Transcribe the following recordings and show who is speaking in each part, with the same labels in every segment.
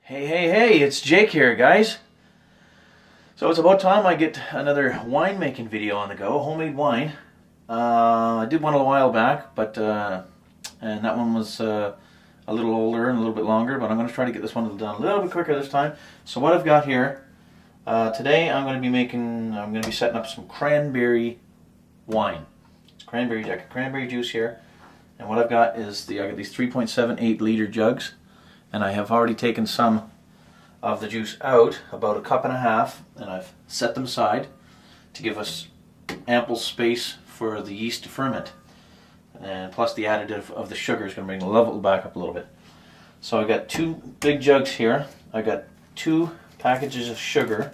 Speaker 1: Hey, it's Jake here, guys. So it's about time I get another winemaking video on the go, homemade wine. I did one a while back, but and that one was a little older and a little bit longer, but I'm going to try to get this one done a little bit quicker this time. So what I've got here, today I'm going to be setting up some cranberry wine. It's cranberry, I got cranberry juice here, and what I've got is I got these 3.78 liter jugs. And I have already taken some of the juice out, about a cup and a half, and I've set them aside to give us ample space for the yeast to ferment. And plus the additive of the sugar is going to bring the level back up a little bit. So I got two big jugs here. I got 2 packages of sugar,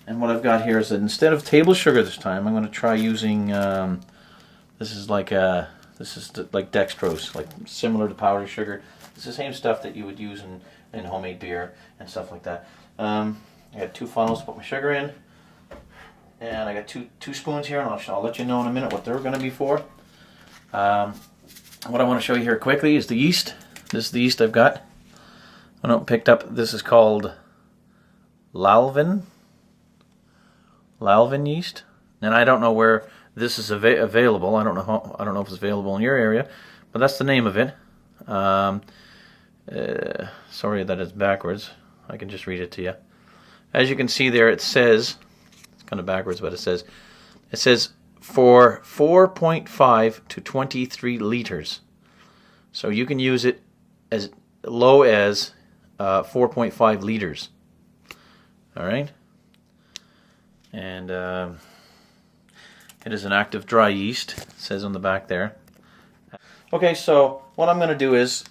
Speaker 1: and what I've got here is that instead of table sugar this time, I'm going to try using this is like dextrose, like similar to powdered sugar. It's the same stuff that you would use in homemade beer and stuff like that. I got 2 funnels to put my sugar in, and I got two spoons here, and I'll let you know in a minute what they're going to be for. What I want to show you here quickly is the yeast. This is the yeast I've got. I picked up. This is called Lalvin yeast, and I don't know where this is available. I don't know if it's available in your area, but that's the name of it. Sorry that it's backwards. I can just read it to you. As you can see there, it says, it's kind of backwards, but it says for 4.5 to 23 liters. So you can use it as low as 4.5 liters. All right. And it is an active dry yeast. It says on the back there. Okay, so what I'm going to do is,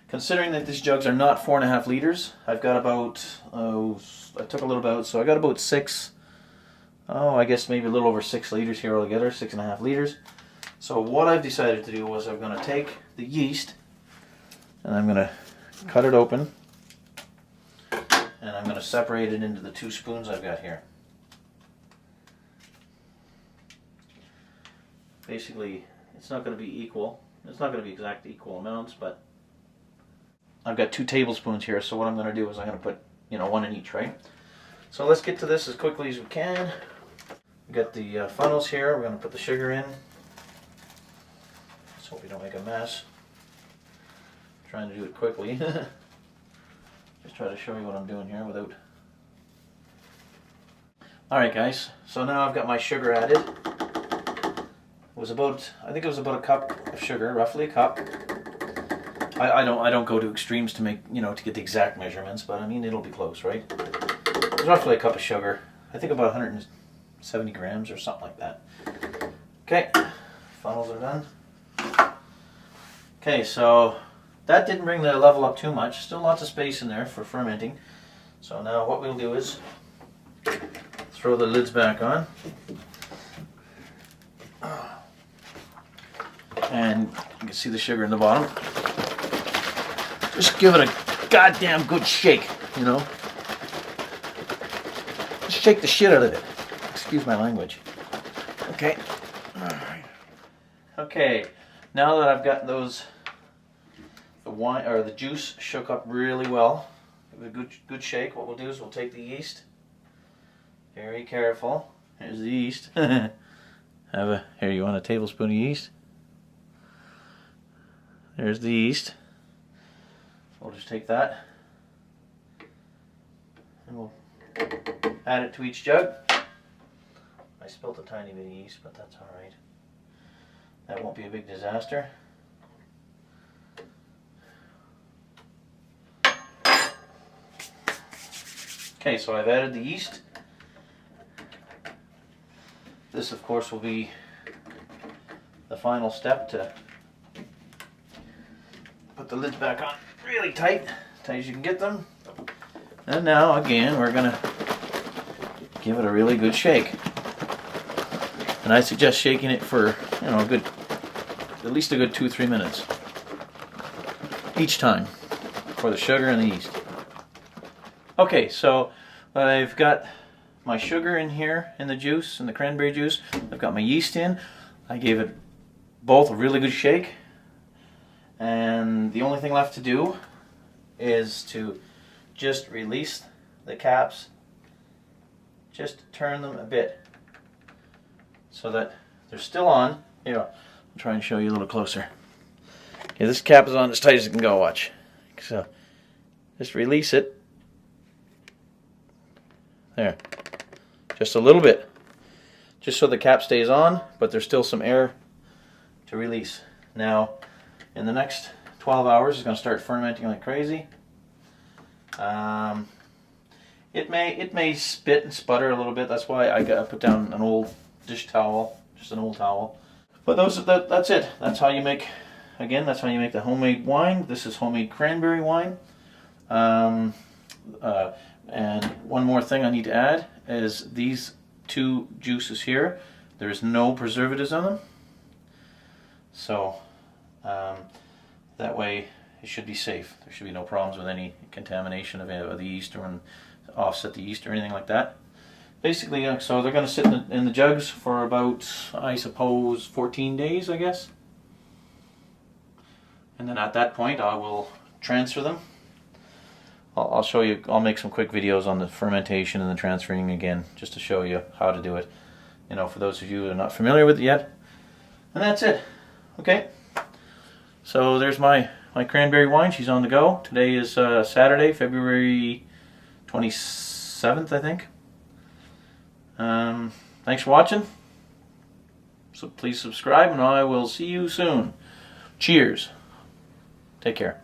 Speaker 1: considering that these jugs are not 4.5 liters, I've got about, I took a little bit out, so I got about 6, I guess maybe a little over 6 liters here altogether, 6.5 liters. So what I've decided to do was I'm going to take the yeast, and I'm going to cut it open, and I'm going to separate it into the 2 spoons I've got here. Basically, it's not going to be equal. It's not going to be exactly equal amounts, but I've got 2 tablespoons here, so what I'm going to do is I'm going to put, 1 in each, right? So let's get to this as quickly as we can. We've got the funnels here. We're going to put the sugar in. Let's hope we don't make a mess. I'm trying to do it quickly. Just try to show you what I'm doing here without... Alright guys, so now I've got my sugar added. I think it was about a cup of sugar, roughly a cup. I don't go to extremes to make, to get the exact measurements, but I mean it'll be close, right? It's roughly a cup of sugar. I think about 170 grams or something like that. Okay, funnels are done. Okay, so that didn't bring the level up too much. Still lots of space in there for fermenting. So now what we'll do is throw the lids back on. And you can see the sugar in the bottom. Just give it a goddamn good shake, Just shake the shit out of it. Excuse my language. Okay. Alright. Okay. Now that I've got the wine or the juice shook up really well, give it a good shake, what we'll do is we'll take the yeast. Very careful. Here's the yeast. Here, you want a tablespoon of yeast? There's the yeast. We'll just take that and we'll add it to each jug. I spilt a tiny bit of yeast, but that's alright. That won't be a big disaster. Okay, so I've added the yeast. This, of course, will be the final step to put the lids back on really tight as you can get them. And now, again, we're going to give it a really good shake. And I suggest shaking it for, at least a good 2-3 minutes each time for the sugar and the yeast. Okay, so I've got my sugar in here in the juice, in the cranberry juice. I've got my yeast in. I gave it both a really good shake. And the only thing left to do is to just release the caps. Just turn them a bit so that they're still on. Here, I'll try and show you a little closer. Okay, this cap is on as tight as it can go, watch. So, just release it. There. Just a little bit. Just so the cap stays on, but there's still some air to release. Now, in the next 12 hours, it's going to start fermenting like crazy. It may spit and sputter a little bit. That's why I put down an old dish towel, just an old towel. But that's it. That's how you make. Again, that's how you make the homemade wine. This is homemade cranberry wine. And one more thing I need to add is these two juices here. There's no preservatives on them. So that way it should be safe. There should be no problems with any contamination of the yeast or offset the yeast or anything like that. Basically, so they're going to sit in the jugs for about, I suppose, 14 days, I guess. And then at that point, I will transfer them. I'll show you, I'll make some quick videos on the fermentation and the transferring again, just to show you how to do it. You know, for those of you who are not familiar with it yet. And that's it. Okay. So there's my cranberry wine. She's on the go. Today is Saturday, February 27th, I think. Thanks for watching. So please subscribe, and I will see you soon. Cheers. Take care.